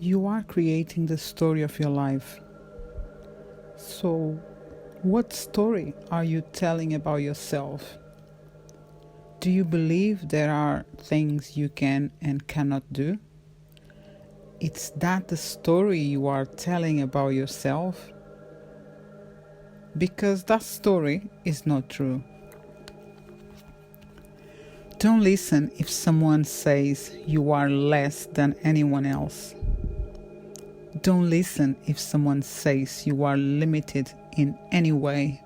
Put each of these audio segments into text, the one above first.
You are creating the story of your life. So, what story are you telling about yourself? Do you believe there are things you can and cannot do? Is that the story you are telling about yourself? Because that story is not true. Don't listen if someone says you are less than anyone else. Don't listen if someone says you are limited in any way.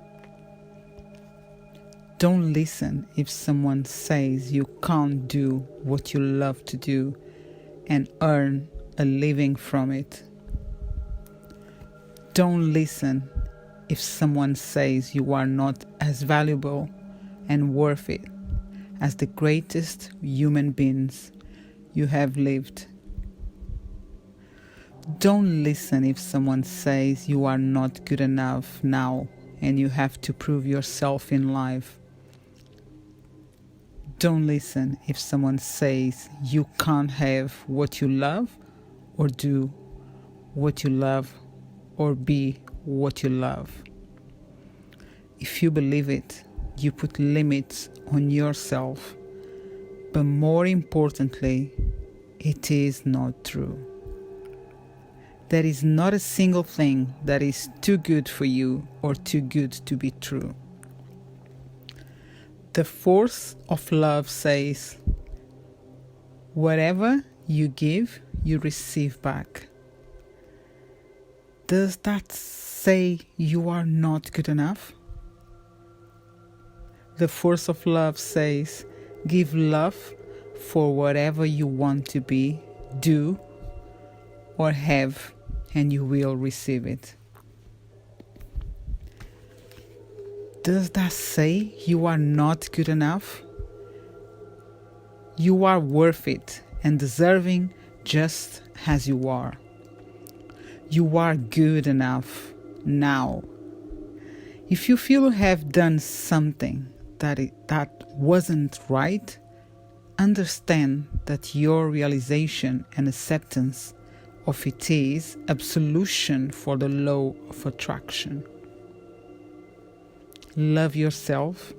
Don't listen if someone says you can't do what you love to do and earn a living from it. Don't listen if someone says you are not as valuable and worth it as the greatest human beings you have lived. Don't listen if someone says you are not good enough now and you have to prove yourself in life. Don't listen if someone says you can't have what you love or do what you love or be what you love. If you believe it, you put limits on yourself, but more importantly, it is not true. There is not a single thing that is too good for you or too good to be true. The force of love says, whatever you give, you receive back. Does that say you are not good enough? The force of love says, give love for whatever you want to be, do, or have, and you will receive it. Does that say you are not good enough? You are worth it and deserving just as you are. You are good enough now. If you feel you have done something that wasn't right, understand that your realization and acceptance of it is absolution for the law of attraction. Love yourself,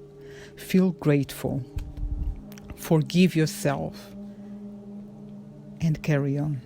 feel grateful, forgive yourself, and carry on.